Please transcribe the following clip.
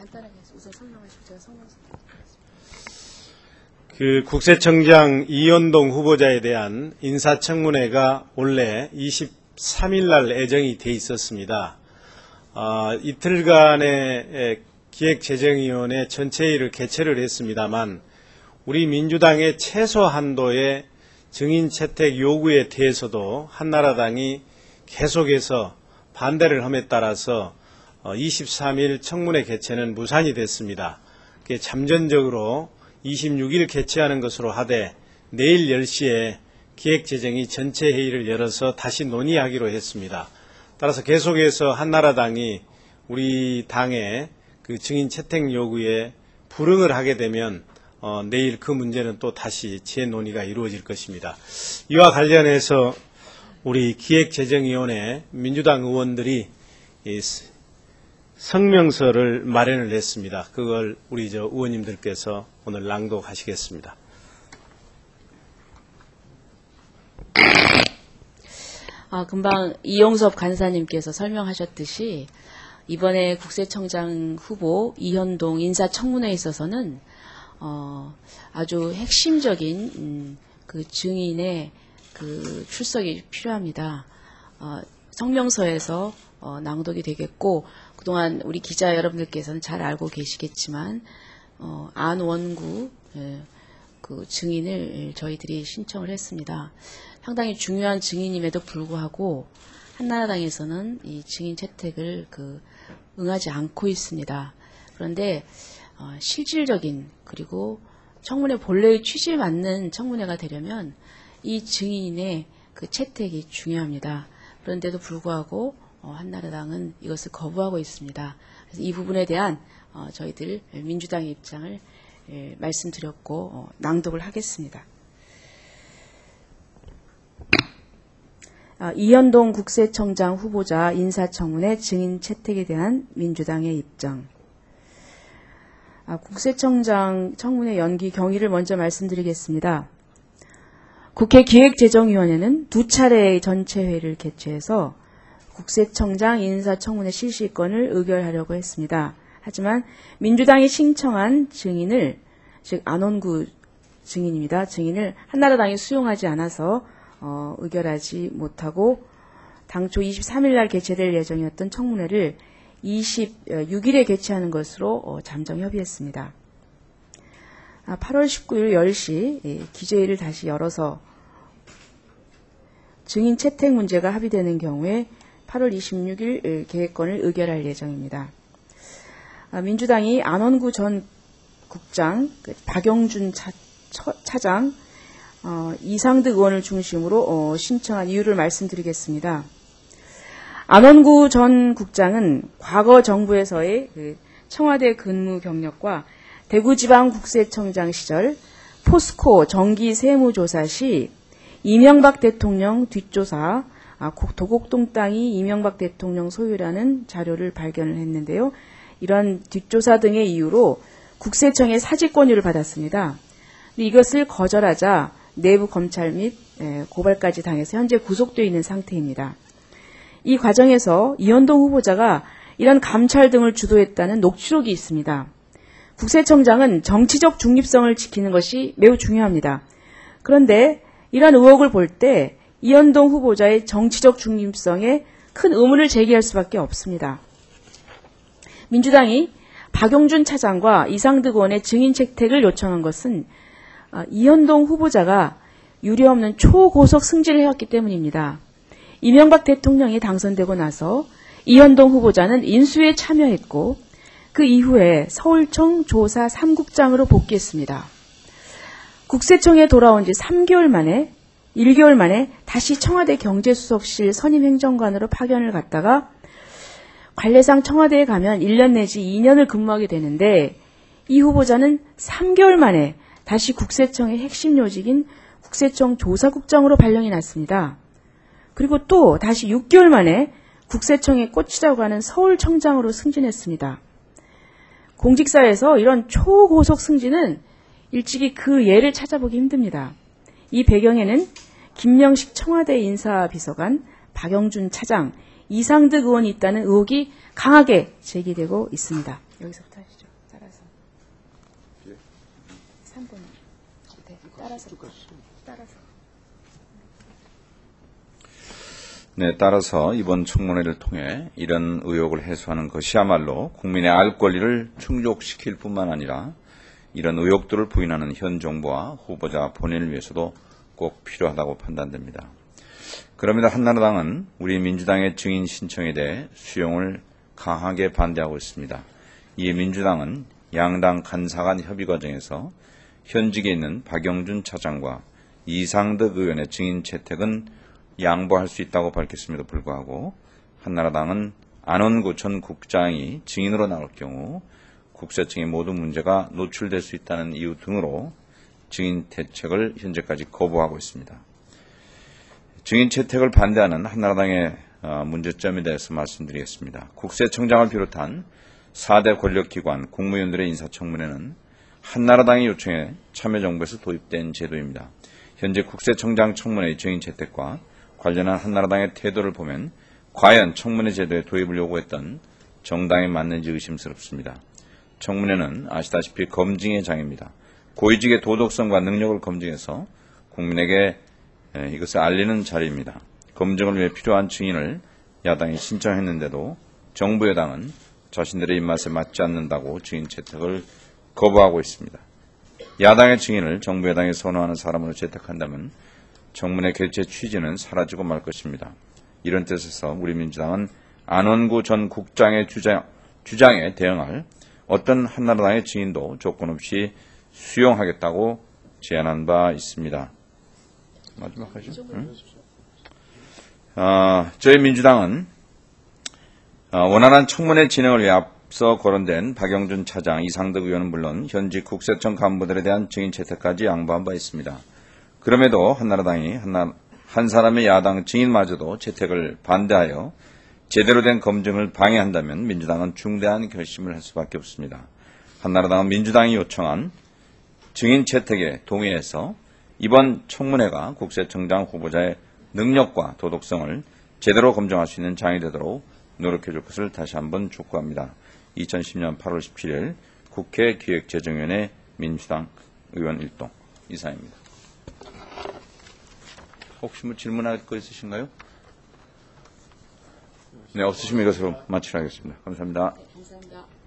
간단하게 우선 설명하시고 제가 성명서 그 국세청장 이현동 후보자에 대한 인사청문회가 원래 23일 날 예정이 돼 있었습니다. 이틀간의 기획재정위원회 전체회의를 개최를 했습니다만 우리 민주당의 최소 한도의 증인 채택 요구에 대해서도 한나라당이 계속해서 반대를 함에 따라서 23일 청문회 개최는 무산이 됐습니다. 잠정적으로 26일 개최하는 것으로 하되 내일 10시에 기획재정위 전체 회의를 열어서 다시 논의하기로 했습니다. 따라서 계속해서 한나라당이 우리 당의 그 증인 채택 요구에 불응을 하게 되면 내일 그 문제는 또 다시 재논의가 이루어질 것입니다. 이와 관련해서 우리 기획재정위원회 민주당 의원들이 성명서를 마련을 했습니다. 그걸 우리 의원님들께서 오늘 낭독하시겠습니다. 금방 이용섭 간사님께서 설명하셨듯이 이번에 국세청장 후보 이현동 인사청문회에 있어서는 아주 핵심적인 그 증인의 그 출석이 필요합니다. 성명서에서 낭독이 되겠고 그동안 우리 기자 여러분들께서는 잘 알고 계시겠지만 안원구 그 증인을 저희들이 신청을 했습니다. 상당히 중요한 증인임에도 불구하고 한나라당에서는 이 증인 채택을 응하지 않고 있습니다. 그런데 실질적인 그리고 청문회 본래의 취지에 맞는 청문회가 되려면 이 증인의 그 채택이 중요합니다. 그런데도 불구하고 한나라당은 이것을 거부하고 있습니다. 그래서 이 부분에 대한 저희들 민주당의 입장을 말씀드렸고 낭독을 하겠습니다. 이현동 국세청장 후보자 인사청문회 증인 채택에 대한 민주당의 입장. 국세청장 청문회 연기 경위를 먼저 말씀드리겠습니다. 국회 기획재정위원회는 2차례의 전체회의를 개최해서 국세청장 인사청문회 실시권을 의결하려고 했습니다. 하지만 민주당이 신청한 증인을, 즉 안원구 증인입니다. 증인을 한나라당이 수용하지 않아서 의결하지 못하고 당초 23일 날 개최될 예정이었던 청문회를 26일에 개최하는 것으로 잠정 협의했습니다. 8월 19일 10시 기재회를 다시 열어서 증인 채택 문제가 합의되는 경우에 8월 26일 계획권을 의결할 예정입니다. 민주당이 안원구 전 국장, 박영준 차장, 이상득 의원을 중심으로 신청한 이유를 말씀드리겠습니다. 안원구 전 국장은 과거 정부에서의 청와대 근무 경력과 대구지방국세청장 시절 포스코 정기 세무조사 시 이명박 대통령 뒷조사, 도곡동 땅이 이명박 대통령 소유라는 자료를 발견을 했는데요. 이런 뒷조사 등의 이유로 국세청의 사직 권유를 받았습니다. 이것을 거절하자 내부 검찰 및 고발까지 당해서 현재 구속되어 있는 상태입니다. 이 과정에서 이현동 후보자가 이런 감찰 등을 주도했다는 녹취록이 있습니다. 국세청장은 정치적 중립성을 지키는 것이 매우 중요합니다. 그런데 이런 의혹을 볼 때 이현동 후보자의 정치적 중립성에 큰 의문을 제기할 수밖에 없습니다. 민주당이 박용준 차장과 이상득 의원의 증인 채택을 요청한 것은 이현동 후보자가 유례없는 초고속 승진을 해왔기 때문입니다. 이명박 대통령이 당선되고 나서 이현동 후보자는 인수에 참여했고 그 이후에 서울청 조사 3국장으로 복귀했습니다. 국세청에 돌아온 지 3개월 만에 1개월 만에 다시 청와대 경제수석실 선임행정관으로 파견을 갔다가 관례상 청와대에 가면 1년 내지 2년을 근무하게 되는데 이 후보자는 3개월 만에 다시 국세청의 핵심 요직인 국세청 조사국장으로 발령이 났습니다. 그리고 또 다시 6개월 만에 국세청의 꽃이라고 하는 서울청장으로 승진했습니다. 공직사에서 이런 초고속 승진은 일찍이 그 예를 찾아보기 힘듭니다. 이 배경에는 김명식 청와대 인사비서관, 박영준 차장, 이상득 의원이 있다는 의혹이 강하게 제기되고 있습니다. 여기서부터 하시죠. 따라서. 3번. 네, 따라서. 네, 따라서 이번 청문회를 통해 이런 의혹을 해소하는 것이야말로 국민의 알 권리를 충족시킬 뿐만 아니라 이런 의혹들을 부인하는 현 정부와 후보자 본인을 위해서도 꼭 필요하다고 판단됩니다. 그럼에도 한나라당은 우리 민주당의 증인 신청에 대해 수용을 강하게 반대하고 있습니다. 이에 민주당은 양당 간사 간 협의 과정에서 현직에 있는 박영준 차장과 이상덕 의원의 증인 채택은 양보할 수 있다고 밝혔음에도 불구하고 한나라당은 안원구 전 국장이 증인으로 나올 경우 국세청의 모든 문제가 노출될 수 있다는 이유 등으로 증인 채택을 현재까지 거부하고 있습니다. 증인 채택을 반대하는 한나라당의 문제점에 대해서 말씀드리겠습니다. 국세청장을 비롯한 4대 권력기관 국무위원들의 인사청문회는 한나라당의 요청에 참여정부에서 도입된 제도입니다. 현재 국세청장 청문회의 증인 채택과 관련한 한나라당의 태도를 보면 과연 청문회 제도에 도입을 요구했던 정당이 맞는지 의심스럽습니다. 청문회는 아시다시피 검증의 장입니다. 고위직의 도덕성과 능력을 검증해서 국민에게 이것을 알리는 자리입니다. 검증을 위해 필요한 증인을 야당이 신청했는데도 정부 여당은 자신들의 입맛에 맞지 않는다고 증인 채택을 거부하고 있습니다. 야당의 증인을 정부 여당이 선호하는 사람으로 채택한다면 청문회 개최 취지는 사라지고 말 것입니다. 이런 뜻에서 우리 민주당은 안원구 전 국장의 주장에 대응할 어떤 한나라당의 증인도 조건 없이 수용하겠다고 제안한 바 있습니다. 마지막 하죠. 저희 민주당은 원활한 청문회 진행을 위해 앞서 거론된 박영준 차장, 이상덕 의원은 물론 현직 국세청 간부들에 대한 증인 채택까지 양보한 바 있습니다. 그럼에도 한나라당이 한 사람의 야당 증인마저도 채택을 반대하여 제대로 된 검증을 방해한다면 민주당은 중대한 결심을 할 수밖에 없습니다. 한나라당은 민주당이 요청한 증인 채택에 동의해서 이번 청문회가 국세청장 후보자의 능력과 도덕성을 제대로 검증할 수 있는 장이 되도록 노력해 줄 것을 다시 한번 촉구합니다. 2010년 8월 17일 국회 기획재정위원회 민주당 의원 1동 이사입니다. 혹시 뭐 질문할 거 있으신가요? 네, 없으시면 이것으로 마치도록 하겠습니다. 감사합니다. 감사합니다.